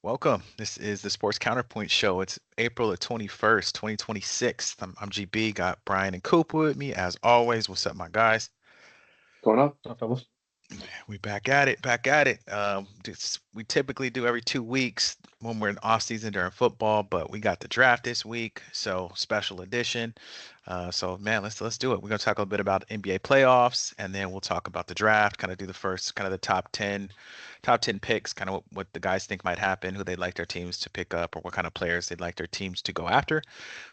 Welcome. This is the Sports Counterpoint Show. It's April the 21st, 2026. I'm GB, got Brian and Coop with me as always. What's up, my guys? Going on? Fellas. We back at it, back at it. We typically do every 2 weeks when we're in off season during football, but we got the draft this week, so special edition. So man, let's do it. We're gonna talk a little bit about NBA playoffs, and then we'll talk about the draft. Kind of do the first, kind of the top ten picks, kind of what the guys think might happen, who they'd like their teams to pick up, or what kind of players they'd like their teams to go after.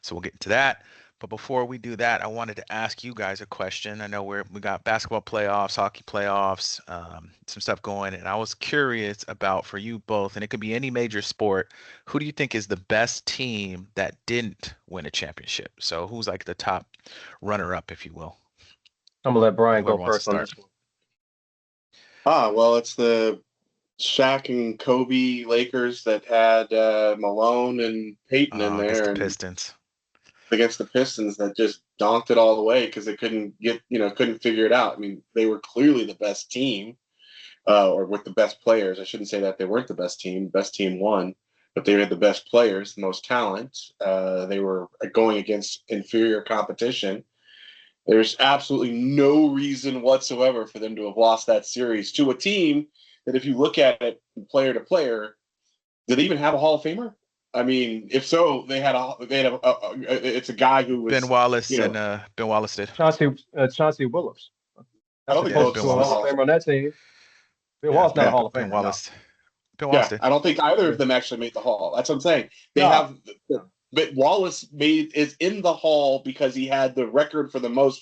So we'll get into that. But before we do that, I wanted to ask you guys a question. I know we got basketball playoffs, hockey playoffs, some stuff going, and I was curious about for you both, and it could be any major sport. Who do you think is the best team that didn't win a championship? So who's like the top runner-up, if you will? I'm gonna let Brian Whoever go wants to first on start. this one. Well, it's the Shaq and Kobe Lakers that had Malone and Peyton in Against there, the and Pistons. against the Pistons that just donked it all the way because they couldn't figure it out. I mean, they were clearly the best team, or with the best players. I shouldn't say that they weren't the best team. Best team won, but they had the best players, the most talent. They were going against inferior competition. There's absolutely no reason whatsoever for them to have lost that series to a team that, if you look at it player to player, did they even have a Hall of Famer? I mean, if so, it's a guy who was Ben Wallace you know and Ben Wallace did. Chauncey Williams. I That's don't the think Yeah, both Ben closest to a of them. Wallace. Hall of Famer on that team. Ben Yeah, Wallace not a Ben Hall of Ben Famer, no. Wallace. Ben Wallace Yeah, did. I don't think either Yeah. of them actually made the Hall. That's what I'm saying. They No. have, but Wallace is in the Hall because he had the record for the most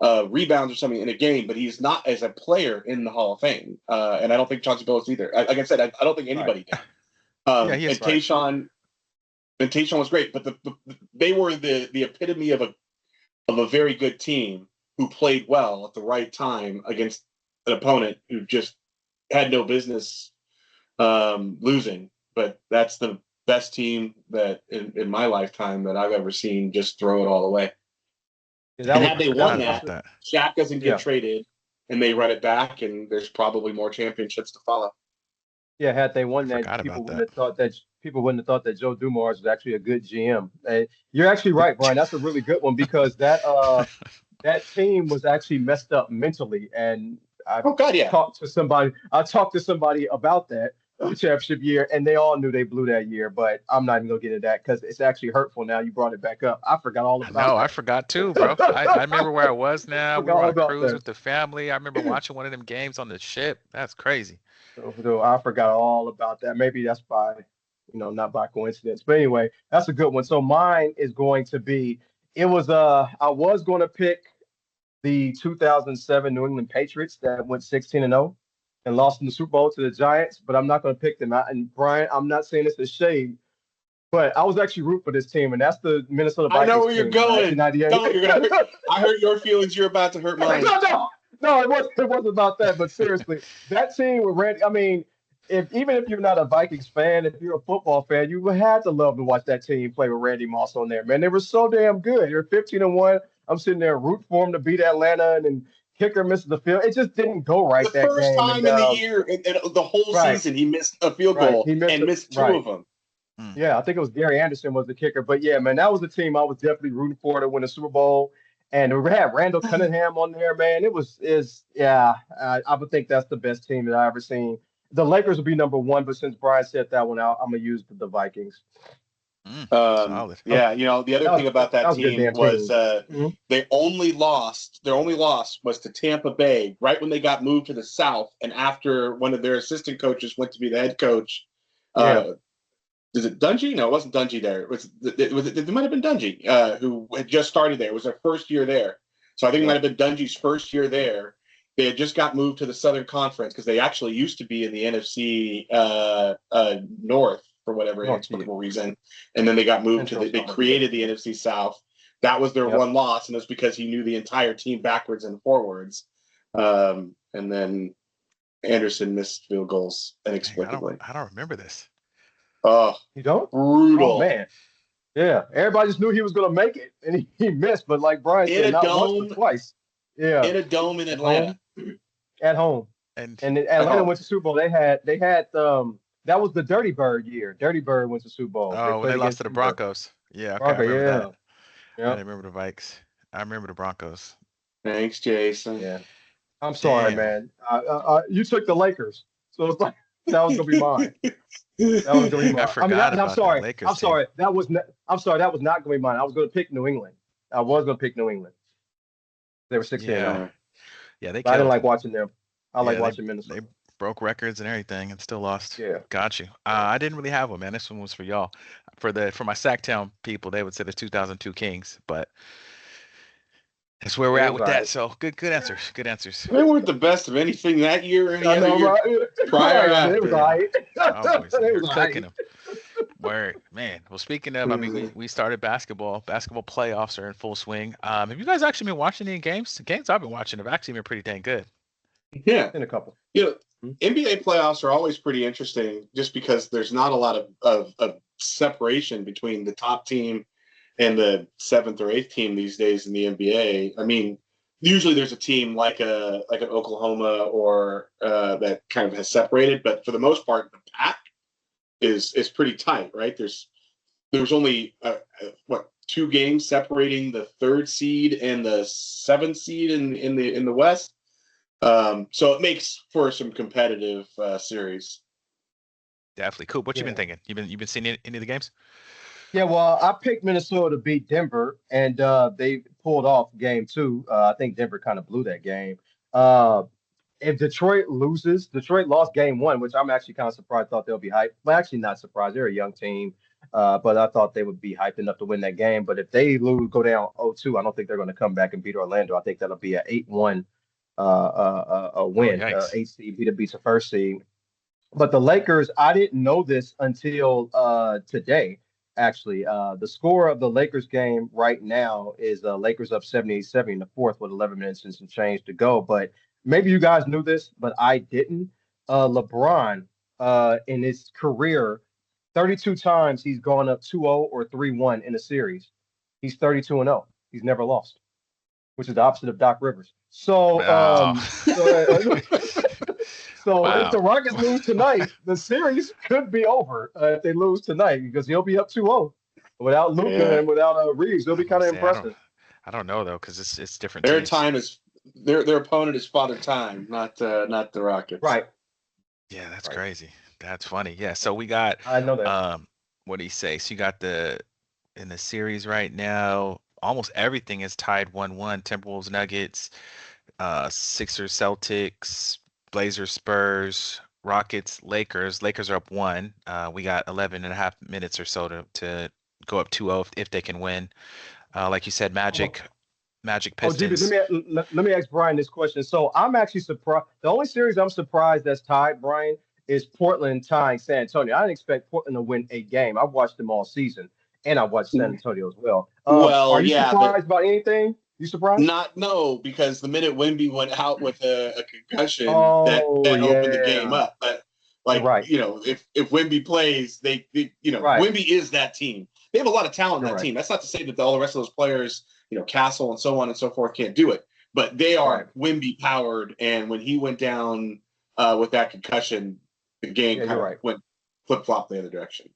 rebounds or something in a game, but he's not as a player in the Hall of Fame. And I don't think Chauncey Billups either. Like I said, I don't think anybody did. Yeah, he And is. Right. Tayshaun was great, but they were the epitome of a very good team who played well at the right time against an opponent who just had no business losing. But that's the best team that in my lifetime that I've ever seen just throw it all away. Yeah, And that had was they Forgot won about that, that. Shaq doesn't get yeah. traded, and they run it back, and there's probably more championships to follow. Yeah, had they won I that, forgot people about wouldn't that. have thought that Joe Dumars was actually a good GM. You're actually right, Brian. That's a really good one because that team was actually messed up mentally. And I Oh God, yeah. talked to somebody about that championship year, and they all knew they blew that year. But I'm not even gonna get into that because it's actually hurtful now. You brought it back up. I forgot all I about know, I that. forgot too, bro. I remember where I was now. We Forgot were all on a about cruise that. with the family. I remember watching one of them games on the ship. That's crazy. So I forgot all about that. Maybe that's not by coincidence. But anyway, that's a good one. So mine is going to be I was going to pick the 2007 New England Patriots that went 16-0 and lost in the Super Bowl to the Giants, but I'm not going to pick them out. And Brian, I'm not saying this as shade, but I was actually rooting for this team, and that's the Minnesota I know Vikings where you're team in going. 1998. No, you're gonna hurt. I hurt your feelings. You're about to hurt mine. No, it wasn't about that. But seriously, that team with Randy. I mean, even if you're not a Vikings fan, if you're a football fan, you would have to love to watch that team play with Randy Moss on there. Man, they were so damn good. They're 15-1. I'm sitting there rooting for them to beat Atlanta, and then kicker misses the field. It just didn't go right The that first game. And time in the year, and the whole right, season, he missed a field right, goal he missed and it. missed two Right. of them. Mm. Yeah, I think it was Gary Anderson was the kicker. But yeah, man, that was the team I was definitely rooting for to win the Super Bowl. And we had Randall Cunningham on there, man. I would think that's the best team that I ever seen. The Lakers would be number one, but since Brian said that one out, I'm gonna use the Vikings. Solid. Yeah, the other thing about That that was a good team damn was team. Mhm. their only loss was to Tampa Bay right when they got moved to the South, and after one of their assistant coaches went to be the head coach. Yeah. Is it Dungy? No, it wasn't Dungy there. It might have been Dungy, who had just started there. It was their first year there. So I think it might have been Dungy's first year there. They had just got moved to the Southern Conference because they actually used to be in the NFC North for whatever inexplicable reason. And then they got moved they created the NFC South. That was their one loss, and it was because he knew the entire team backwards and forwards. And then Anderson missed field goals inexplicably. I don't remember this. Oh, You don't? brutal. Oh man. Yeah. Everybody just knew he was gonna make it, and he missed. But like Brian In said, a not once dome, but twice. Yeah. in a dome in At Atlanta. home. At home. And And then Atlanta home. went to Super Bowl. They That was the Dirty Bird year. Dirty Bird went to Super Bowl. They Oh, when played they lost against to the the Broncos. Yeah, okay, I Broncos. remember that. Yeah, I yeah, didn't remember the Vikes. I remember the Broncos. Thanks, Jason. yeah. I'm sorry, Damn. man. You took the Lakers, so it's like that was gonna be mine. That was gonna be I mine. I mean, forgot and I'm about that sorry. Lakers I'm team. sorry. I'm sorry. That was not gonna be mine. I was gonna pick New England. I was gonna pick New England. They were 16 and Yeah, 0, Uh, yeah, they but I didn't killed. like watching them. I like Yeah, watching they Minnesota. broke records and everything and still lost. Yeah, Got you. yeah, I didn't really have one, man. This one was for y'all. For my Sacktown people, they would say the 2002 Kings, but that's where we're yeah. It at was with all that. right. So good answers. Good answers. they weren't the best of anything that year or any I other know, year right? prior or Right. It was after. all Yeah, right. Cowboys in It here was all cooking right. them. Word, man. Well, speaking of, I mean, we Mhm. we started basketball. Basketball playoffs are in full swing. Have you guys actually been watching any games? The games I've been watching have actually been pretty dang good. Yeah. In a couple. You know, Hmm? NBA playoffs are always pretty interesting just because there's not a lot of separation between the top team and the seventh or eighth team these days in the NBA. I mean, usually there's a team like an Oklahoma or that kind of has separated, but for the most part, the pack is pretty tight, right? There's only what 2 games separating the third seed and the seventh seed in the West. So it makes for some competitive series. Definitely. Coop, what you been Yeah. thinking? You been seeing any of the games? Yeah, well, I picked Minnesota to beat Denver, and they pulled off game two. I think Denver kind of blew that game. Uh, if Detroit loses, Detroit lost game one, which I'm actually kind of surprised. Thought they'll be hyped. Well, actually, not surprised. They're a young team, but I thought they would be hyped enough to win that game. But if they lose, go down 0-2, I don't think they're going to come back and beat Orlando. I think that'll be a 8-1 a Oh, win. yikes. Eight seed beats the first seed. But the Lakers, I didn't know this until today. Actually, the score of the Lakers game right now is Lakers up 78-70 in the fourth with 11 minutes and some change to go. But maybe you guys knew this, but I didn't. LeBron, in his career, 32 times he's gone up 2-0 or 3-1 in a series. He's 32 and 0. He's never lost, which is the opposite of Doc Rivers. Oh. So so if Wow. the Rockets lose tonight, the series could be over if they lose tonight because he'll be up 2-0 without Luca Yeah, and without Reeves. It'll I be was gonna kind of say impressive. I don't know though, because it's different their teams. time is their opponent is Father Time, not the Rockets. Right, Yeah, that's right. crazy. That's funny. Yeah, so we got I know that. um what do you say? So you got the in the series right now, almost everything is tied 1-1. Timberwolves, Nuggets, Sixers, Celtics, Blazers, Spurs, Rockets, Lakers. Lakers are up one. We got 11 and a half minutes or so to go up 2-0 if they can win. Like you said, Oh, Magic GB, Pistons. let me ask Brian this question. So I'm actually surprised. The only series I'm surprised that's tied, Brian, is Portland tying San Antonio. I didn't expect Portland to win a game. I've watched them all season, and I watched San Antonio as well. Are Well, you yeah, surprised about anything? You surprised? not no, because the minute Wimby went out with a concussion, Oh that opened the game yeah, up. But you're like right. if Wimby plays, Right. Wimby is that team. They have a lot of talent in You're that right. team. That's not to say that all the rest of those players, Castle and so on and so forth, can't do it. But they Right. are Wimby powered, and when he went down with that concussion, the game Yeah, kind you're of right. went flip flop the other direction.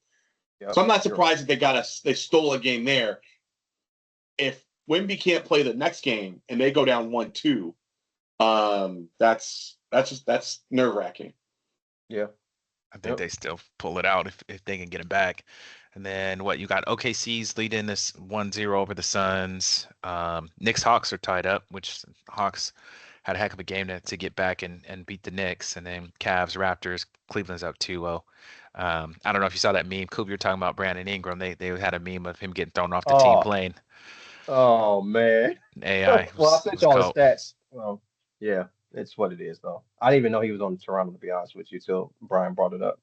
Yep. So I'm not You're right. surprised that they stole a game there. If Wimby can't play the next game and they go down 1-2, that's nerve wracking. Yeah. I think Yep. they still pull it out if they can get him back. And then what you got OKC's leading this 1-0 over the Suns. Knicks Hawks are tied up, which Hawks had a heck of a game to get back and beat the Knicks. And then Cavs, Raptors, Cleveland's up 2-0. I don't know if you saw that meme. Coop, you were talking about Brandon Ingram. They had a meme of him getting thrown off the team Oh, plane. oh man. AI Well, I was sent was y'all the cold. stats. Well, yeah, it's what it is though. I didn't even know he was on Toronto to be honest with you till Brian brought it up.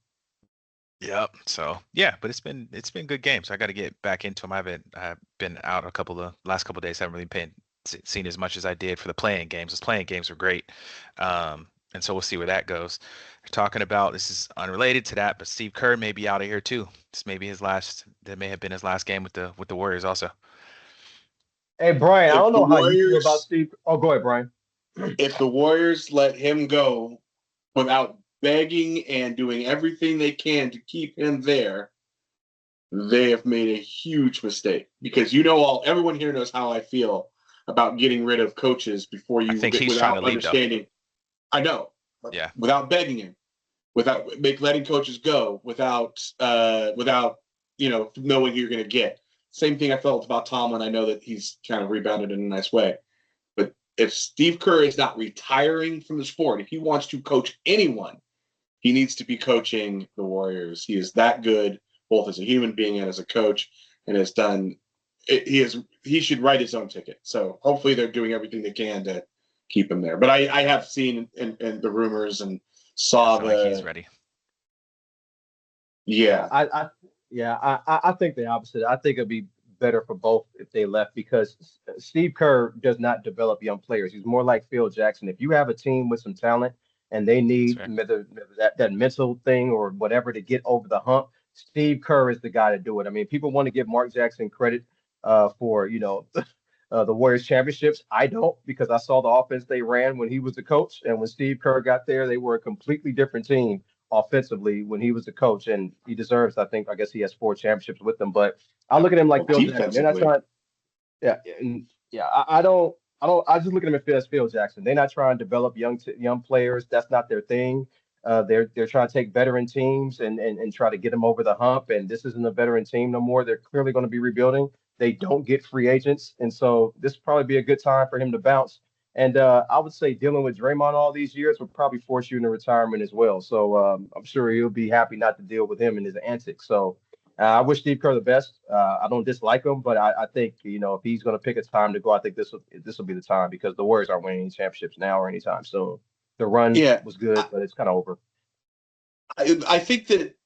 Yep. So yeah, but it's been good games. I got to get back into them. I've been out a couple of last couple of days. Haven't really seen as much as I did for the playing games. Those playing games were great. And so we'll see where that goes. We're talking about this is unrelated to that, but Steve Kerr may be out of here too. This may be his last. That may have been his last game with the Warriors also. Hey Brian, I If don't the know how you feel about Warriors Steve. Oh, go ahead, Brian. if the Warriors let him go without begging and doing everything they can to keep him there, they have made a huge mistake. Because everyone here knows how I feel about getting rid of coaches before I you think he's trying to without leave though. understanding. I know, Yeah. without begging him, without letting coaches go, without knowing who you're going to get. Same thing I felt about Tomlin. I know that he's kind of rebounded in a nice way. But if Steve Kerr is not retiring from the sport, if he wants to coach anyone, he needs to be coaching the Warriors. He is that good, both as a human being and as a coach, and has done. He should write his own ticket. So hopefully they're doing everything they can to keep him there. But I have seen in the rumors and I saw feel like he's ready. Yeah. I think the opposite. I think it'd be better for both if they left because Steve Kerr does not develop young players. He's more like Phil Jackson. If you have a team with some talent and they That's need fair. that mental thing or whatever to get over the hump, Steve Kerr is the guy to do it. I mean, people want to give Mark Jackson credit for the Warriors championships. I don't because I saw the offense they ran when he was the coach, and when Steve Kerr got there, they were a completely different team offensively when he was the coach, and he deserves. I guess he has 4 championships with them. But I look at him like Phil Jackson. They're not Defensively. trying. Yeah, I don't. I just look at him as Phil Jackson. They're not trying to develop young players. That's not their thing. They're trying to take veteran teams and try to get them over the hump. And this isn't a veteran team no more. They're clearly going to be rebuilding. They don't get free agents, and so this would probably be a good time for him to bounce. And I would say dealing with Draymond all these years would probably force you into retirement as well. So I'm sure he'll be happy not to deal with him and his antics. So I wish Steve Kerr the best. I don't dislike him, but I think if he's going to pick a time to go, I think this will be the time because the Warriors aren't winning any championships now or anytime soon. The run Yeah. was good, but it's kind of over. I think that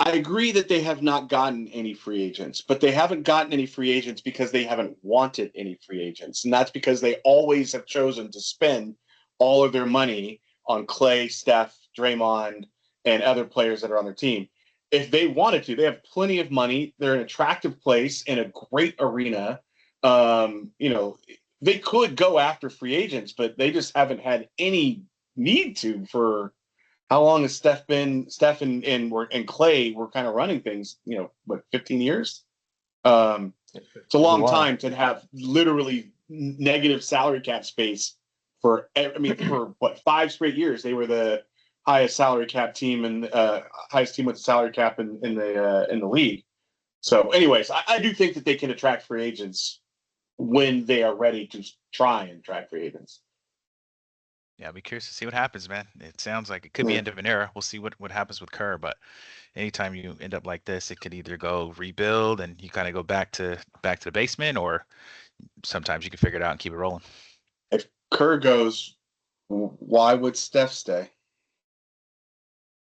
I agree that they have not gotten any free agents, but they haven't gotten any free agents because they haven't wanted any free agents. And that's because they always have chosen to spend all of their money on Clay, Steph, Draymond, and other players that are on their team. If they wanted to, they have plenty of money. They're an attractive place in a great arena. They could go after free agents, but they just haven't had any need to for how long has Steph and Clay were kind of running things, 15 years? It's a It was a long while. time to have literally negative salary cap space for 5 straight years. They were the highest salary cap team and highest team with the salary cap in the league. So anyways, I do think that they can attract free agents when they are ready to try and attract free agents. Yeah, I'll be curious to see what happens, man. It sounds like it could be end of an era. We'll see what happens with Kerr, but anytime you end up like this, it could either go rebuild and you kind of go back to the basement, or sometimes you can figure it out and keep it rolling. If Kerr goes, why would Steph stay?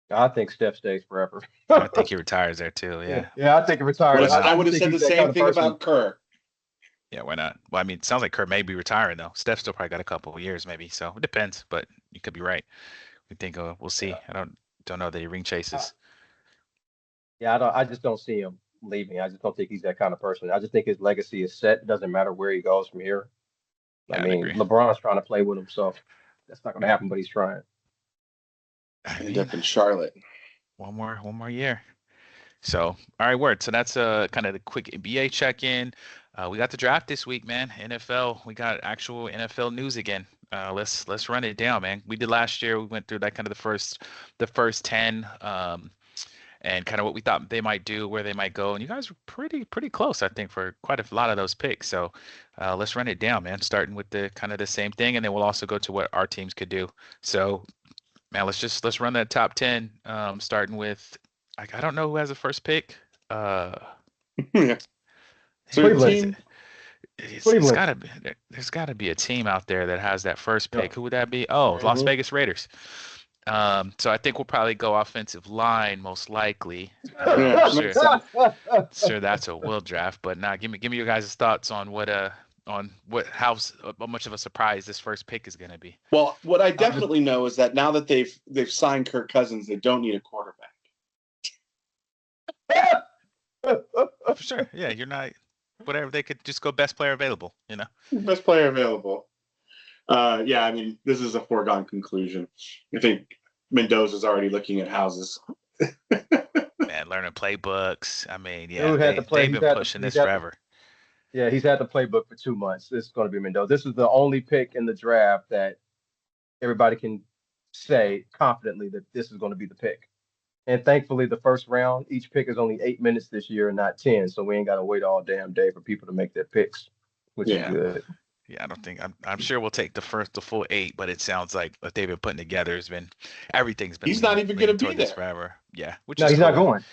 I think Steph stays forever. I think he retires there too. Yeah. Yeah, I think he retires. I would have think said the he's that same kind of thing person. about Kerr. Yeah, why not? Well, I mean, it sounds like Kerr may be retiring though. Steph still probably got a couple of years, maybe. So it depends, but you could be right. We think we'll see. Yeah. I don't know that he ring chases. I just don't see him leaving. I just don't think he's that kind of person. I just think his legacy is set. It doesn't matter where he goes from here. I Yeah, I'd mean, agree. LeBron's trying to play with him, so that's not going to happen. But he's trying. I End mean, up in Charlotte. one more year. So, all right, word. So that's kind of the quick NBA check-in. We got the draft this week, man. NFL. We got actual NFL news again. Let's run it down, man. We did last year. We went through that kind of the first 10, and kind of what we thought they might do, where they might go. And you guys were pretty close, I think, for quite a lot of those picks. So let's run it down, man. Starting with the kind of the same thing, and then we'll also go to what our teams could do. So, man, let's run that top 10. Starting with. I don't know who has the first pick. Yeah. So Cleveland. It's gotta be. There's gotta be a team out there that has that first pick. Who would that be? Oh, Las Vegas Raiders. So I think we'll probably go offensive line most likely. Sure, that's a will draft. But now, give me your guys' thoughts on how much of a surprise this first pick is going to be. Well, what I definitely know is that now that they've signed Kirk Cousins, they don't need a quarterback. For sure. Yeah, you're not. Whatever, they could just go best player available. Best player available. Yeah, I mean, this is a foregone conclusion. I think Mendoza's already looking at houses. Man, learning playbooks. I mean, yeah, Dude had to play. they've He's been had to. pushing He's this had to. forever. Yeah, he's had the playbook for 2 months. This is going to be Mendoza. This is the only pick in the draft that everybody can say confidently that this is going to be the pick. And thankfully, the first round, each pick is only 8 minutes this year and not 10. So we ain't got to wait all damn day for people to make their picks, which is Yeah. good. Yeah, I don't think I'm sure we'll take the full 8, but it sounds like what they've been putting together has been everything's been He's not even going to leaning be toward this there. forever. Yeah, which No, is he's not cool. going.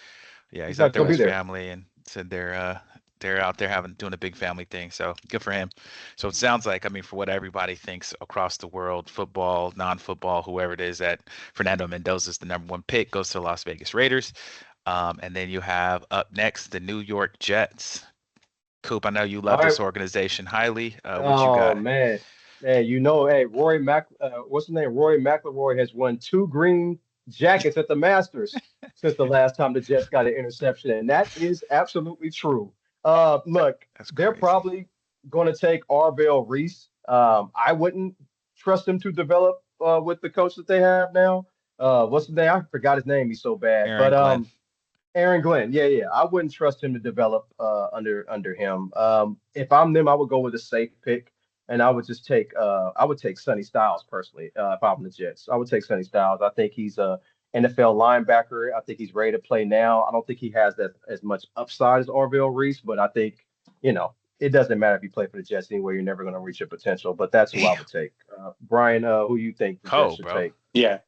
Yeah, He's he's out not there going with to his be there. family and said they're out there doing a big family thing. So good for him. So it sounds like, I mean, for what everybody thinks across the world, football, non-football, whoever it is, that Fernando Mendoza is the #1 pick, goes to the Las Vegas Raiders. And then you have up next the New York Jets. Coop, I know you All love right. this organization highly. What you Oh got? man, man, hey, what's his name? Roy McIlroy has won 2 green jackets at the Masters since the last time the Jets got an interception, and that is absolutely true. Look, That's they're crazy. probably going to take Arvell Reese. I wouldn't trust him to develop with the coach that they have now. What's his name? I forgot his name. He's so bad, but Aaron Glenn. Aaron Glenn, yeah, yeah. I wouldn't trust him to develop under him. If I'm them, I would go with a safe pick, and I would take Sonny Styles personally. If I'm the Jets, I would take Sonny Styles. I think he's a NFL linebacker. I think he's ready to play now. I don't think he has that as much upside as Orville Reese, but I think it doesn't matter if you play for the Jets anyway. You're never going to reach your potential. But that's who I Damn. would take. Brian, who you think the Jets Cold, should bro. take? Yeah.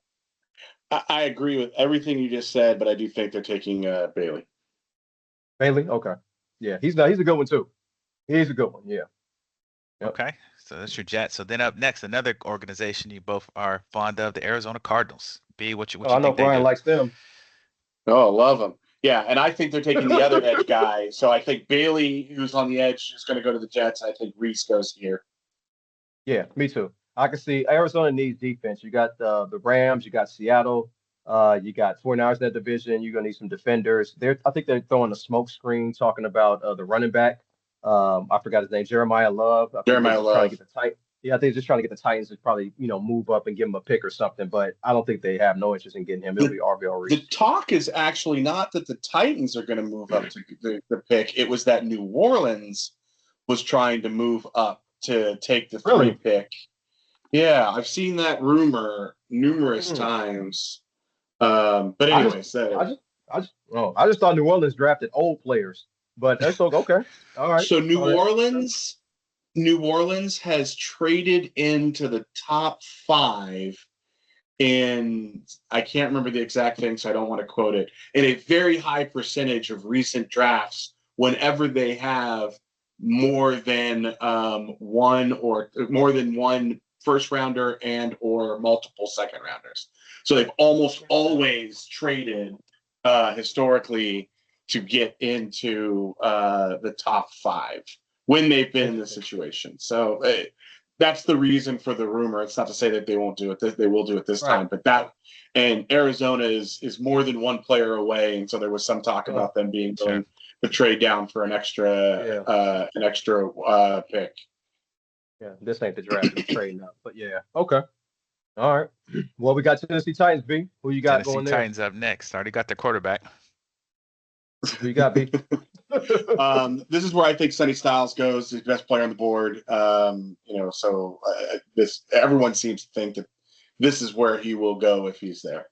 I agree with everything you just said, but I do think they're taking Bailey. Bailey. Okay. Yeah, he's not. He's a good one too. He's a good one. Yeah. Yep. Okay. So that's your Jets. So then up next, another organization you both are fond of, the Arizona Cardinals. B, what Oh, you I know think they Brian do? likes them. Oh, love him. Yeah, and I think they're taking the other edge guy. So I think Bailey, who's on the edge, is going to go to the Jets. I think Reese goes here. Yeah, me too. I can see Arizona needs defense. You got the Rams, you got Seattle, you got 49ers in that division. You're gonna need some defenders. I think they're throwing a smoke screen talking about the running back. I forgot his name, Jeremiah Love. I think they're Jeremiah just trying to Love. get the tight. Yeah, I think they're just trying to get the Titans to probably move up and give him a pick or something. But I don't think they have no interest in getting him. It'll The, be RBL the Reese. talk is actually not that the Titans are going to move up to the pick. It was that New Orleans was trying to move up to take the 3 Really? pick. Yeah, I've seen that rumor numerous Hmm. times. But I just, anyways, I just thought New Orleans drafted old players, but that's okay. All right. so So New Orleans has traded into the top 5 in, I can't remember the exact thing, so I don't want to quote it, in a very high percentage of recent drafts whenever they have more than one first rounder and or multiple second rounders. So they've almost always traded historically to get into the top 5 when they've been in this interesting. situation. So that's the reason for the rumor. It's not to say that they won't do it. They will do it this Right. time. But and Arizona is more than one player away, and so there was some talk Oh, about them being Sure. willing to trade down for an extra yeah. pick. Yeah, this ain't the draft to be trading up, but yeah. Okay. All right. Well, we got Tennessee Titans, B. Who you got Tennessee going there? Titans up next. Already got their quarterback. Who you got, B? This is where I think Sonny Styles goes. He's the best player on the board. So this everyone seems to think that this is where he will go if he's there.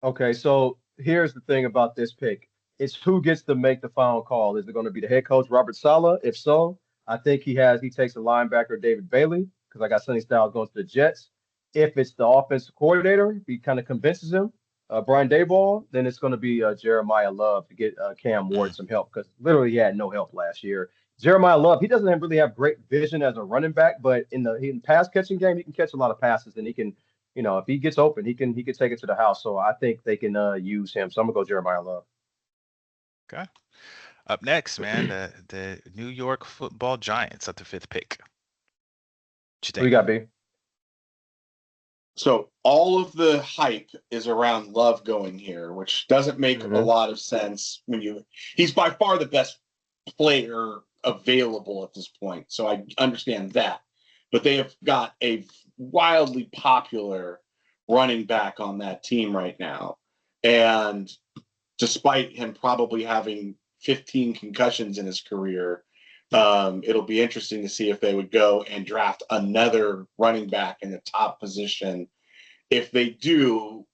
Okay, so here's the thing about this pick. It's who gets to make the final call. Is it going to be the head coach, Robert Saleh? If so, I think he takes a linebacker, David Bailey, because I got Sonny Styles going to the Jets. If it's the offensive coordinator, he kind of convinces him, Brian Dayball, then it's going to be Jeremiah Love to get Cam Mm. Ward some help because literally he had no help last year. Jeremiah Love, he doesn't really have great vision as a running back, but in pass catching game, he can catch a lot of passes and he can if he gets open, he can take it to the house. So I think they can use him. So I'm gonna go Jeremiah Love. Okay. Up next, man, the New York Football Giants at the 5th pick. What you Who you think? got, B? So all of the hype is around Love going here, which doesn't make a Mm-hmm. lot of sense he's by far the best player available at this point. So I understand that. But they have got a wildly popular running back on that team right now. And despite him probably having 15 concussions in his career, it'll be interesting to see if they would go and draft another running back in the top position. If they do,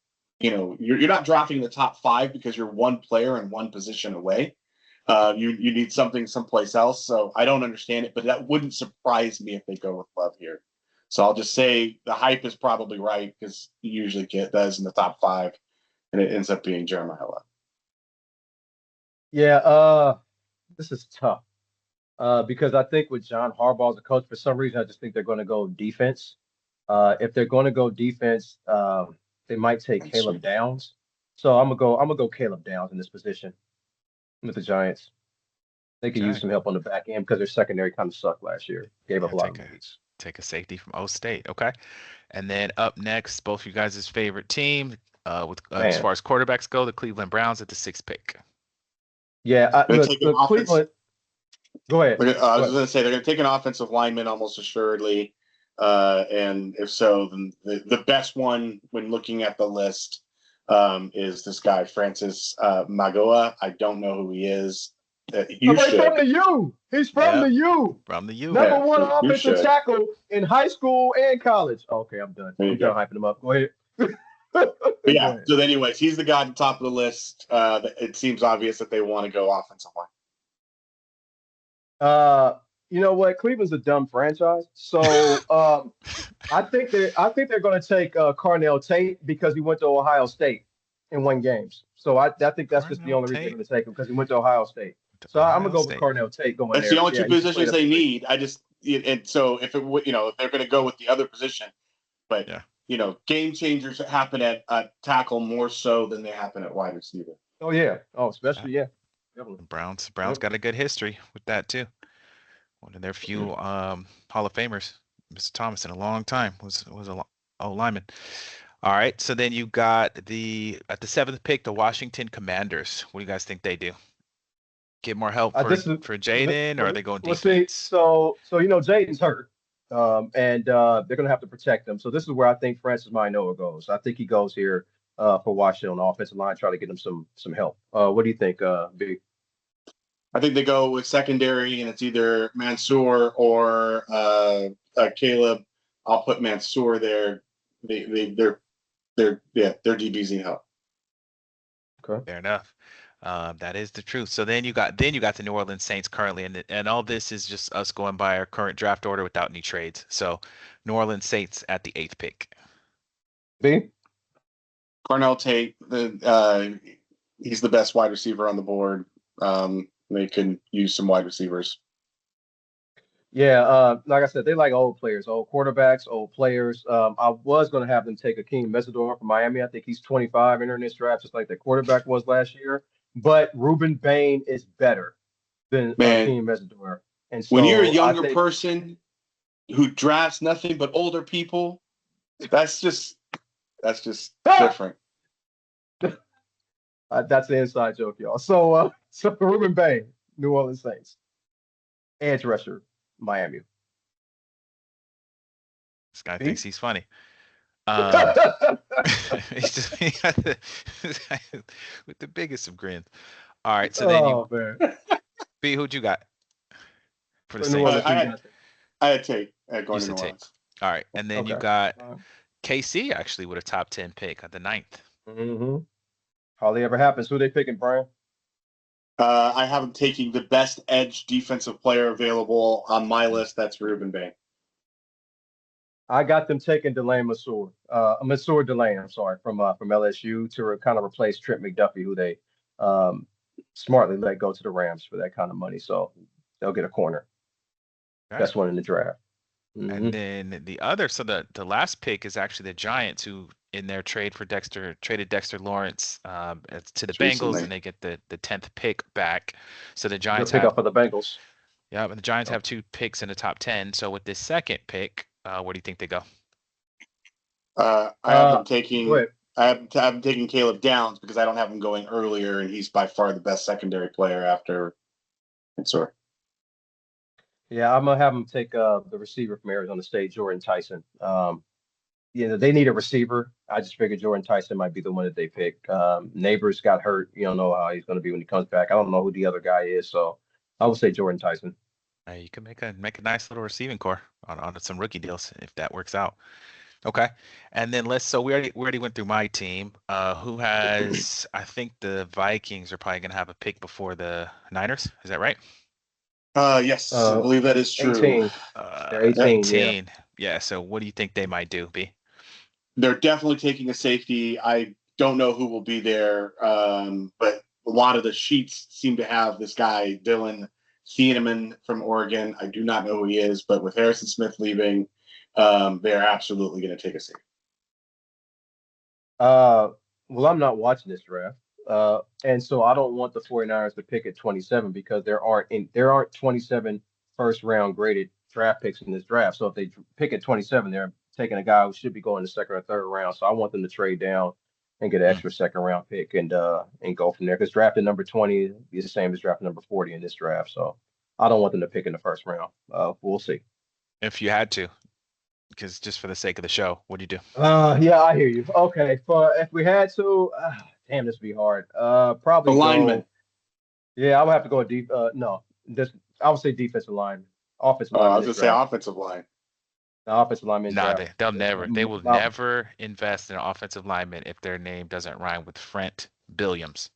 you're not drafting the top 5 because you're one player and one position away. You need something someplace else. So I don't understand it, but that wouldn't surprise me if they go with Love here. So I'll just say the hype is probably right because he usually does in the top 5, and it ends up being Jeremiah Love. Yeah, this is tough. Because I think with John Harbaugh as a coach, for some reason, I just think they're going to go defense. If they're going to go defense, they might take Caleb Downs. So I'm gonna go Caleb Downs in this position with the Giants. They could use some help on the back end because their secondary kind of sucked last year. Gave up a lot of leads. Take a safety from O State. Okay. And then up next, both of you guys' favorite team, as far as quarterbacks go, the Cleveland Browns at the 6th pick. Yeah, the Cleveland. Go ahead. I was going to say they're going to take an offensive lineman almost assuredly. And if so, then the best one when looking at the list is this guy, Francis Magoa. I don't know who he is. He's from the U. He's from the U. From the U. Number one offensive tackle in high school and college. Okay, I'm done. I'm done hyping him up. Go ahead. Yeah. So, anyways, he's the guy at the top of the list. It seems obvious that they want to go offensive line. You know what? Cleveland's a dumb franchise. So I think they're going to take Carnell Tate because he went to Ohio State and won games. So I think that's just the only reason they're going to take him because he went to Ohio State. So I'm gonna go with Carnell Tate going there. That's the only 2 positions they need. And so if they're going to go with the other position, but game changers happen at tackle more so than they happen at wide receiver. Oh yeah. Oh, especially Definitely. Browns got a good history with that too. One of their few Hall of Famers, Mr. Thomas, in a long time was a lineman. All right, so then you got at the 7th pick, the Washington Commanders. What do you guys think they do? Get more help for Jaden, or are they going defense? So Jaden's hurt, and they're going to have to protect him. So this is where I think Francis Minoa goes. I think he goes here for Washington on the offensive line, try to get him some help. What do you think, Big? I think they go with secondary, and it's either Mansour or Caleb. I'll put Mansour there. They're DBs need help. Okay. Fair enough. That is the truth. So then you got the New Orleans Saints currently, and all this is just us going by our current draft order without any trades. So New Orleans Saints at the 8th pick. B. Carnell Tate, he's the best wide receiver on the board. They can use some wide receivers. Yeah, like I said, they like old players, old quarterbacks, old players. I was going to have them take Akeem Mesidor from Miami. I think he's 25 entering this draft, just like the quarterback was last year. But Ruben Bain is better than Akeem Mesidor. And so when you're a younger person who drafts nothing but older people, that's just different. That's the inside joke, y'all. So Ruben Bain, New Orleans Saints, edge rusher, Miami. This guy thinks he's funny. He's just with the biggest of grins. All right, so then B, who'd you got for the Saints? I had Tate at going to New Orleans. All right, and then you got KC actually with a top 10 pick at the 9th. Mm-hmm. Hardly ever happens. Who they picking, Brian? I have them taking the best edge defensive player available on my list. That's Ruben Bain. I got them taking Mansour Delane, I'm sorry, from LSU to kind of replace Trent McDuffie, who they smartly let go to the Rams for that kind of money. So they'll get a corner. Best one in the draft. Mm-hmm. And then the last pick is actually the Giants, who in their trade for traded Dexter Lawrence to the Bengals, and they get the 10th pick back. So the Giants pick up for the Bengals. Yeah, but the Giants have 2 picks in the top 10. So with this second pick, where do you think they go? I have them taking Caleb Downs because I don't have him going earlier, and he's by far the best secondary player after Mansour. Yeah, I'm gonna have him take the receiver from Arizona State, Jordan Tyson. they need a receiver. I just figured Jordan Tyson might be the one that they pick. Neighbors got hurt. You don't know how he's going to be when he comes back. I don't know who the other guy is, so I would say Jordan Tyson. You can make a nice little receiving core on some rookie deals if that works out. Okay. And then so we already went through my team. Who has I think the Vikings are probably gonna have a pick before the Niners. Is that right? Yes, I Uh, believe that is true. 18. They're 18. Yeah. 18. Yeah, so what do you think they might do, B? They're definitely taking a safety. I don't know who will be there, but a lot of the sheets seem to have this guy, Dylan Thieneman from Oregon. I do not know who he is, but with Harrison Smith leaving, they're absolutely going to take a safety. Well, I'm not watching this draft. And so I don't want the 49ers to pick at 27 because there aren't 27 first round graded draft picks in this draft. So if they pick at 27, they're taking a guy who should be going the second or third round. So I want them to trade down and get an Hmm. extra second round pick and go from there. Because drafting number 20 is the same as drafting number 40 in this draft. So I don't want them to pick in the first round. We'll see. If you had to, because just for the sake of the show, what do you do? Yeah, I hear you. Okay, for if we had to, damn, this would be hard. Probably Alignment. go. Yeah, I would have to go deep. No, this I would say defensive line, offensive I lineman was in going this to say draft. offensive line. The offensive lineman Nah, draft. they will My- never invest in an offensive lineman if their name doesn't rhyme with Frent Billiams.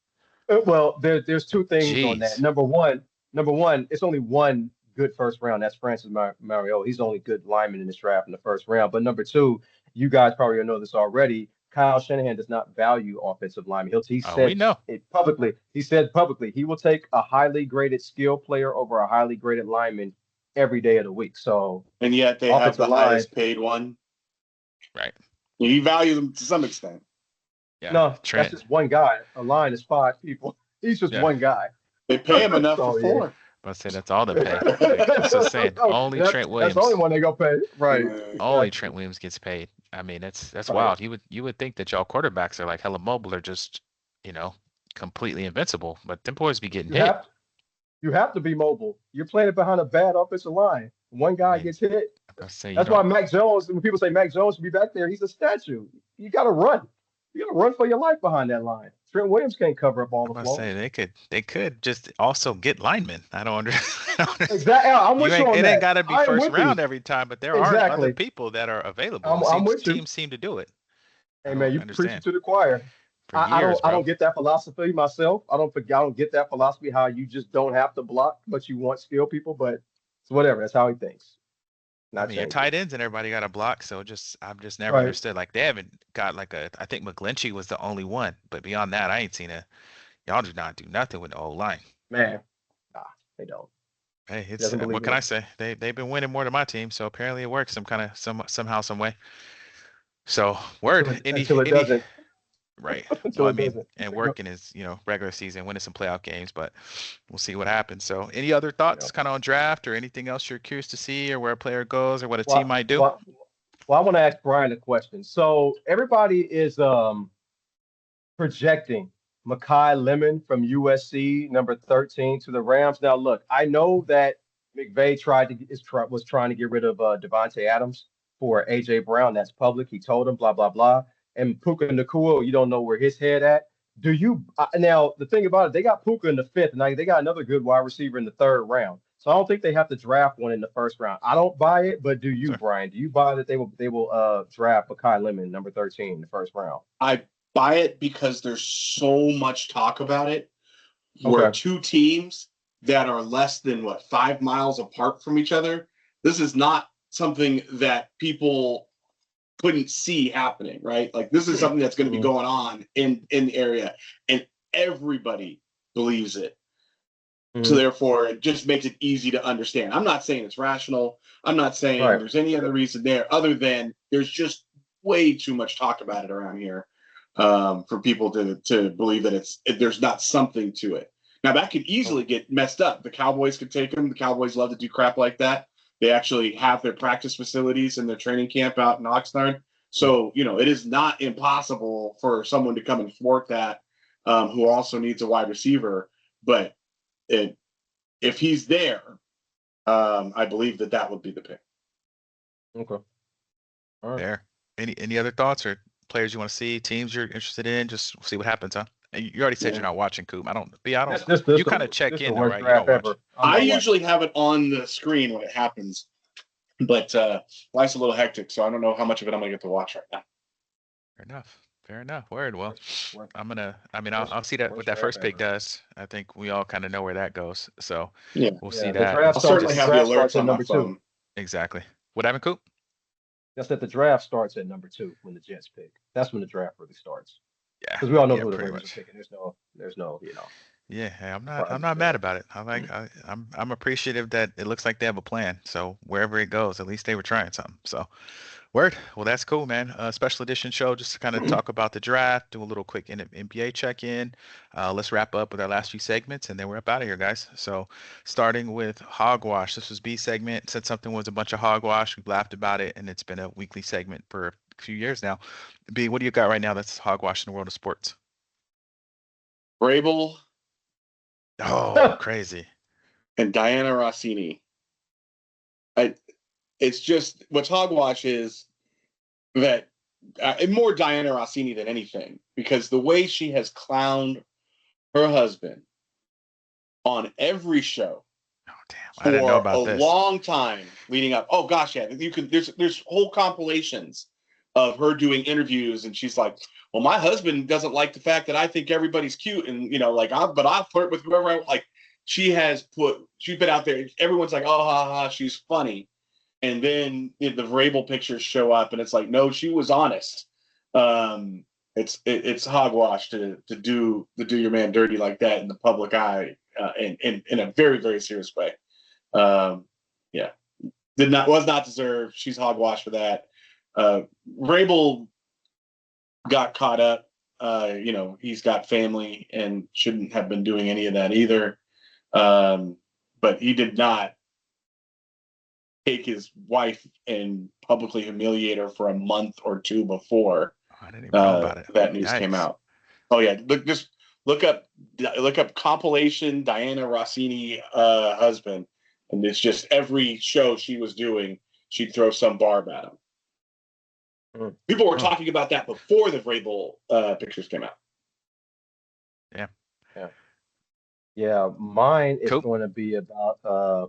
Well, there's two things on that. Jeez. Number one, it's only one good first round. That's Francis Mario. He's the only good lineman in this draft in the first round. But number two, you guys probably know this already. Kyle Shanahan does not value offensive linemen. He Oh, we said know. it publicly. He said publicly he will take a highly graded skill player over a highly graded lineman every day of the week. So And yet they have offensive the line, highest paid one. Right. He values them to some extent. Yeah. no, that's Trent. just one guy. A line is five people. He's just Yeah. one guy. They pay him enough So for yeah. four. But say that's all they pay. That's what I'm saying. Only that's, Trent that's the only Williams. one they gonna pay. Right. Only Exactly. Trent Williams gets paid. I mean, that's Right. wild. You would think that y'all quarterbacks are like hella mobile or just, completely invincible, but them boys be getting You hit. have you have to be mobile. You're playing behind a bad offensive line. One I guy mean, gets hit. I say you That's why don't. Mac Jones. When people say Mac Jones should be back there, he's a statue. You got to run. You got to run for your life behind that line. Trent Williams can't cover up all I'm the about to say flaws. they could just also get linemen. I don't understand. Exactly. I'm You with you ain't on it ain't that. gotta be I am first with you. round every time, but there are other Exactly. people that are available. I'm, It I'm seems with you. teams seem to do it. I Hey man, don't you preaching understand. to the choir. For I don't years, I bro. don't get that philosophy myself. I don't get that philosophy how you just don't have to block, but you want skilled people. But it's whatever. That's how he thinks. I Not mean, your changing. tight ends and everybody got a block, so I've just never Right, understood. Like they haven't got I think McGlinchey was the only one, but beyond that, I ain't seen y'all do not do nothing with the old line. man. Nah, they don't. Hey, He it's doesn't what believe in can I it. say? They've been winning more than my team, so apparently it works somehow, some way. So word, Until it any doesn't. right. Well, Until I it mean, doesn't. and You know, working is, regular season, winning some playoff games, but we'll see what happens. So, any other you know. thoughts kind of on draft or anything else you're curious to see or where a player goes or what a team Well, might do? well, well, I want to ask Brian a question. So everybody is projecting Makai Lemon from USC, number 13, to the Rams. Now, look, I know that McVay was trying to get rid of Devontae Adams for AJ Brown. That's public. He told him blah blah blah. And Puka Nakua, you don't know where his head at. Do you now? The thing about it, they got Puka in the fifth, and they got another good wide receiver in the third round. So I don't think they have to draft one in the first round. I don't buy it, but do you, So, Brian? Do you buy that they will draft Makai Lemon, number 13, in the first round? I buy it because there's so much talk about it. We're Okay. two teams that are less than 5 miles apart from each other. This is not something that people couldn't see happening, right? Like this is something that's going to be Mhm. going on in the area, and everybody believes it. So Mhm. therefore, it just makes it easy to understand. I'm not saying it's rational. I'm not saying Right. there's any other reason there other than there's just way too much talk about it around here for people to believe that there's not something to it. Now that could easily get messed up. The Cowboys could take them. The Cowboys love to do crap like that. They actually have their practice facilities and their training camp out in Oxnard. So it is not impossible for someone to come and thwart that, who also needs a wide receiver. But it, if he's there, I believe that would be the pick. Okay. All right. there. Any other thoughts or players you want to see, teams you're interested in? Just see what happens, huh? You already said you're Yeah. not watching Coop. I don't. B, I don't. This You kind of check this the in though, worst right? You don't draft watch. ever. I'm I not watching. usually have it on the screen when it happens, but life's a little hectic, so I don't know how much of it I'm gonna get to watch right now. Fair enough. Fair enough. Word. Well, Worst, I'm gonna. I mean, worst, I'll see that what worst that draft first pick ever. does. I think we all kind of know where that goes. So Yeah, we'll see Yeah, the that. draft I'll It's starts. certainly The have just the draft starts alerts at on my number 2. phone. exactly. What happened, Coop? Just that the draft starts at number 2 when the Jets pick. That's when the draft really starts. Yeah. Because we all know Yeah. who the Pretty Raiders are much. picking. There's no Yeah, hey, I'm surprises not mad there. about it. I'm appreciative that it looks like they have a plan. So wherever it goes, at least they were trying something. So word. Well, that's cool, man. Special edition show just to kind of talk about the draft, do a little quick NBA check-in. Let's wrap up with our last few segments, and then we're up out of here, guys. So starting with hogwash. This was B segment. Said something was a bunch of hogwash. We laughed about it, and it's been a weekly segment for a few years now. B, what do you got right now that's hogwash in the world of sports? Vrabel Oh, crazy. and Diana Rossini. I, it's just what's hogwash is that more Diana Rossini than anything, because the way she has clowned her husband on every show Oh, damn. I didn't know for a about this. long time leading up. Oh gosh, yeah, you can. There's whole compilations of her doing interviews, and she's like, "Well, my husband doesn't like the fact that I think everybody's cute, and like but I'll flirt with whoever I like." She's been out there. Everyone's like, "Oh, ha ha, she's funny," and then the Vrabel pictures show up, and it's like, no, she was honest. Um, it's hogwash to do your man dirty like that in the public eye, in a very very serious way. Um, yeah, was not deserved. She's hogwash for that. Uh, Vrabel got caught up. He's got family and shouldn't have been doing any of that either. But he did not take his wife and publicly humiliate her for a month or two before Oh, I didn't even know about it. that news came Yikes. out. Oh yeah, just look up compilation Diana Rossini husband, and it's just every show she was doing, she'd throw some barb at him. Mm. People were Mm. talking about that before the Vrabel pictures came out. Yeah. Yeah. Yeah, mine is Cool. going to be about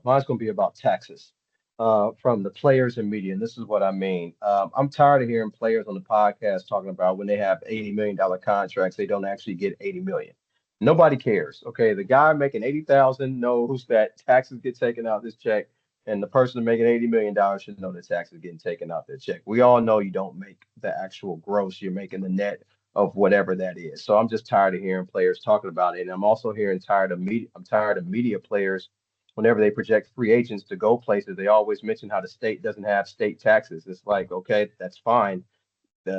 mine's going to be about taxes from the players and media. And this is what I mean. I'm tired of hearing players on the podcast talking about when they have $80 million contracts, they don't actually get 80 million. Nobody cares. Okay, the guy making 80,000 knows that taxes get taken out of this check, and the person making $80 million should know that taxes getting taken out their check. We all know you don't make the actual gross; you're making the net of whatever that is. So I'm just tired of hearing players talking about it. And I'm also hearing tired of media. I'm tired of media players whenever they project free agents to go places, they always mention how the state doesn't have state taxes. It's like, okay, that's fine.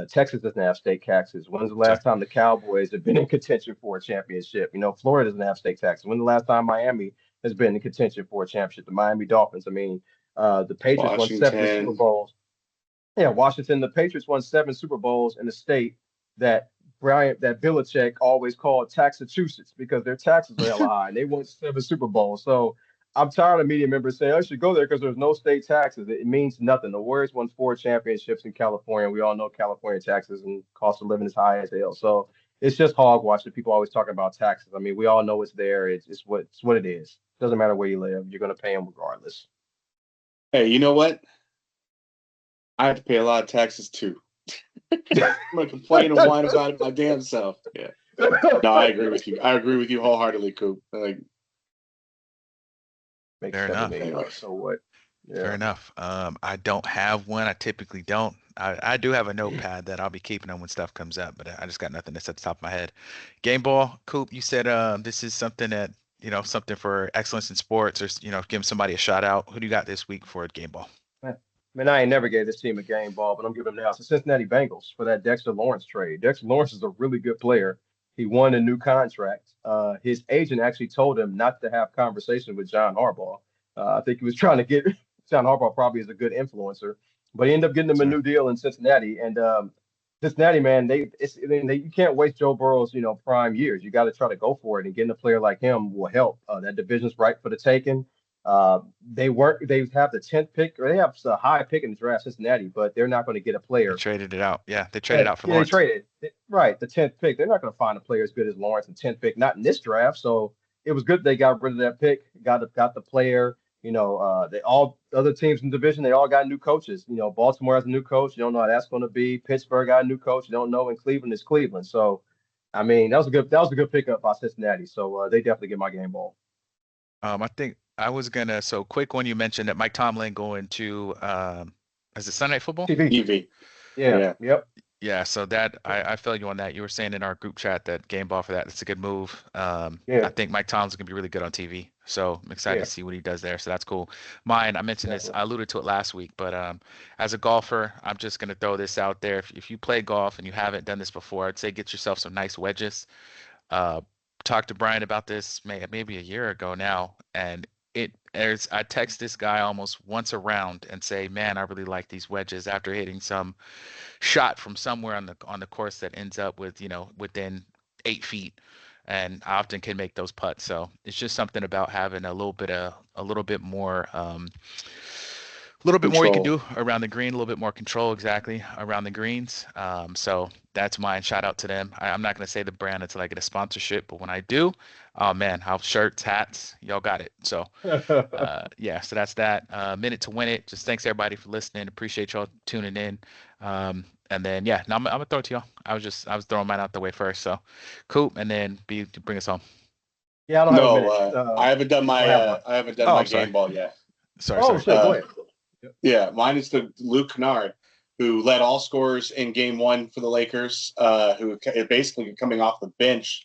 Texas doesn't have state taxes. When's the last time the Cowboys have been in contention for a championship? Florida doesn't have state taxes. When's the last time Miami has been in contention for a championship? The Miami Dolphins. I mean, the Patriots won 7 Super Washington. Bowls. Yeah, Washington. The Patriots won 7 Super Bowls in the state that that Belichick always called Taxachusetts because their taxes are hella high. And they won 7 Super Bowls. So I'm tired of media members saying I should go there because there's no state taxes. It means nothing. The Warriors won 4 championships in California. We all know California taxes and cost of living is high as hell. So it's just hogwash that people always talk about taxes. I mean, we all know it's there. It's what it is. Doesn't matter where you live. You're going to pay them regardless. Hey, you know what? I have to pay a lot of taxes too. I'm gonna complain and whine about it my damn self. Yeah. No, I agree with you. I agree with you wholeheartedly, Coop. Like, Makes Fair 7 million. enough. anyway. So what? Fair Yeah. enough. I don't have one. I typically don't. I do have a notepad that I'll be keeping on when stuff comes up, but I just got nothing that's at the top of my head. Game ball, Coop, you said this is something that, something for excellence in sports or, giving somebody a shout out. Who do you got this week for game ball? Man, I ain't never gave this team a game ball, but I'm giving them now. It's the Cincinnati Bengals for that Dexter Lawrence trade. Dexter Lawrence is a really good player. He won a new contract. His agent actually told him not to have conversation with John Harbaugh. I think he was trying to get John Harbaugh probably is a good influencer, but he ended up getting him a Sir. new deal in Cincinnati. And Cincinnati, man, you can't waste Joe Burrow's prime years. You got to try to go for it, and getting a player like him will help. That division's right for the taking. They weren't. They have the 10th pick, or they have a high pick in the draft, Cincinnati, but they're not going to get a They player. traded it out. Yeah, they traded out for Yeah, they Lawrence. traded right the 10th pick. They're not going to find a player as good as Lawrence in 10th pick, not in this draft. So it was good they got rid of that pick, got the player. They all other teams in the division, they all got new coaches. Baltimore has a new coach. You don't know how that's going to be. Pittsburgh got a new coach. You don't know. And Cleveland is Cleveland. So, I mean, that was a good pickup by Cincinnati. So they definitely get my game ball. I think I was gonna. So quick one, you mentioned that Mike Tomlin going to is it Sunday Night Football? TV. EV. Yeah. Yeah. Yep. Yeah, so that I feel you on that. You were saying in our group chat that game ball for that. That's a good move. I Yeah. think Mike Tomlin's gonna be really good on TV. So I'm excited Yeah. to see what he does there. So that's cool. Mine, I mentioned this, Definitely. I alluded to it last week, but as a golfer, I'm just gonna throw this out there. If you play golf and you haven't done this before, I'd say get yourself some nice wedges. Uh, Talked to Brian about this maybe a year ago now, and I text this guy almost once around and say, man, I really like these wedges after hitting some shot from somewhere on the course that ends up with within 8 feet, and I often can make those putts. So it's just something about having a little bit more you can Control. do around the green, a little bit more control exactly around the greens. So that's mine. Shout out to them. I'm not gonna say the brand until I get a sponsorship, but when I do, oh man, I'll shirts, hats, y'all got it. So yeah, so that's that. Minute to win it. Just thanks everybody for listening. Appreciate y'all tuning in. And then yeah, now I'm gonna throw it to y'all. I was throwing mine out the way first. So, Coop, and then B to bring us home. Yeah, I don't have a No, minute. I have one. I haven't done Oh, my I'm sorry. game ball yet. Oh Sorry. shit, go ahead. Yep. Yeah, mine is the Luke Kennard, who led all scorers in Game One for the Lakers, who basically coming off the bench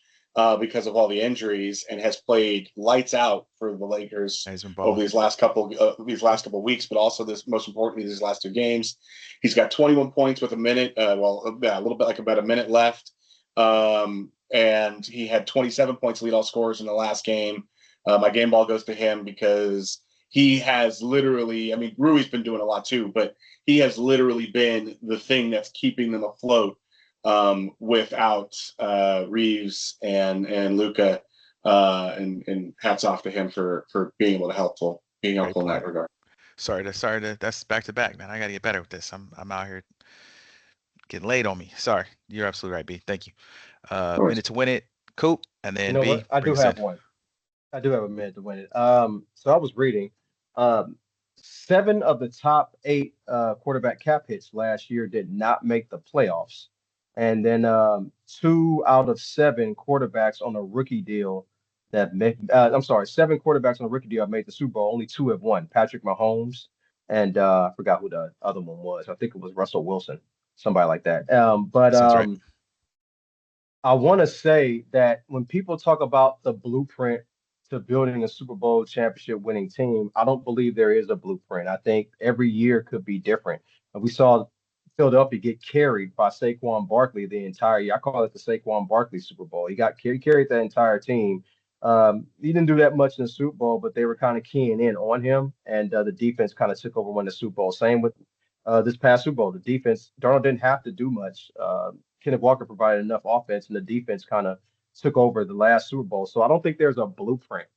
because of all the injuries, and has played lights out for the Lakers He's been over balling. these last couple of weeks, but also this most importantly these last two games. He's got 21 points with a minute, a little bit like about a minute left, and he had 27 points lead all scorers in the last game. My game ball goes to him because he has literally, I mean, Rui's been doing a lot too, but he has literally been the thing that's keeping them afloat without Reeves and Luca. And hats off to him for being able to being Great helpful in that player. regard. That's back to back, man. I gotta get better with this. I'm out here getting laid on me. Sorry. You're absolutely right, B. Thank you. Of course. Minute to win it, Coop, and You then know B, what? I bring do us in. have one. I do have a minute to win it. So I was reading, um, 7 of the top 8 quarterback cap hits last year did not make the playoffs, and then 2 out of 7 quarterbacks on a rookie deal that made. I'm sorry, 7 quarterbacks on a rookie deal have made the Super Bowl. Only 2 have won. Patrick Mahomes and I forgot who the other one was. I think it was Russell Wilson, somebody like that. But That sounds right. I want to say that when people talk about the blueprint to building a Super Bowl championship winning team, I don't believe there is a blueprint. I think every year could be different. And we saw Philadelphia get carried by Saquon Barkley the entire year. I call it the Saquon Barkley Super Bowl. He carried that entire team. He didn't do that much in the Super Bowl, but they were kind of keying in on him, and the defense kind of took over when the Super Bowl. Same with this past Super Bowl. The defense, Darnold didn't have to do much. Kenneth Walker provided enough offense, and the defense kind of took over the last Super Bowl. So I don't think there's a blueprint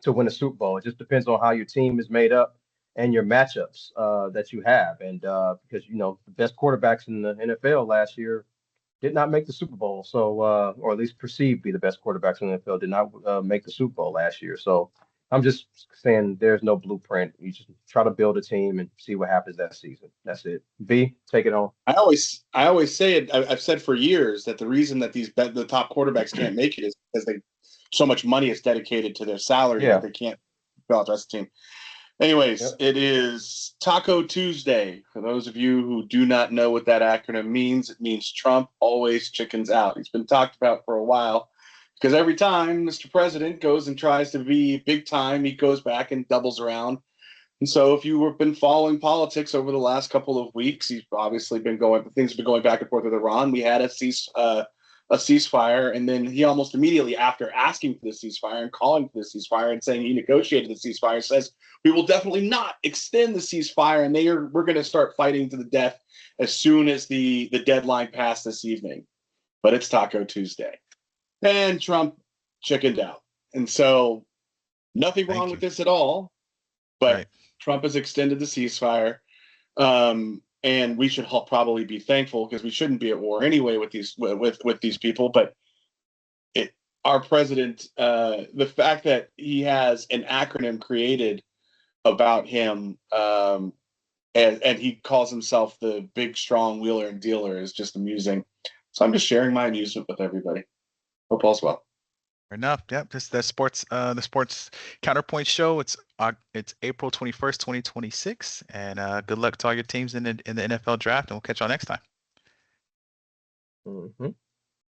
to win a Super Bowl. It just depends on how your team is made up and your matchups that you have. And because the best quarterbacks in the NFL last year did not make the Super Bowl, so or at least perceived to be the best quarterbacks in the NFL did not make the Super Bowl last year. So I'm just saying there's no blueprint. You just try to build a team and see what happens that season. That's it. B, take it on. I always say it. I've said for years that the reason that the top quarterbacks can't make it is because so much money is dedicated to their salary that Yeah. they can't fill out the rest of the team. Anyways, Yep. it is Taco Tuesday. For those of you who do not know what that acronym means, it means Trump always chickens out. It's been talked about for a while because every time Mr. President goes and tries to be big time, he goes back and doubles around. And so, if you have been following politics over the last couple of weeks, you've obviously things have been going back and forth with Iran. We had a ceasefire, and then he almost immediately after asking for the ceasefire and calling for the ceasefire and saying he negotiated the ceasefire says we will definitely not extend the ceasefire, and we're going to start fighting to the death as soon as the deadline passed this evening. But it's Taco Tuesday, and Trump chickened out, and so nothing wrong Thank with you. this at all. But Right. Trump has extended the ceasefire, and we should all probably be thankful because we shouldn't be at war anyway with these people. But it, our president, the fact that he has an acronym created about him, and he calls himself the big strong wheeler and dealer is just amusing. So I'm just sharing my amusement with everybody. Hope all's well. Fair enough. Yep. This the sports counterpoint show. It's April 21st, 2026. And good luck to all your teams in the NFL draft, and we'll catch y'all next time. Mhm.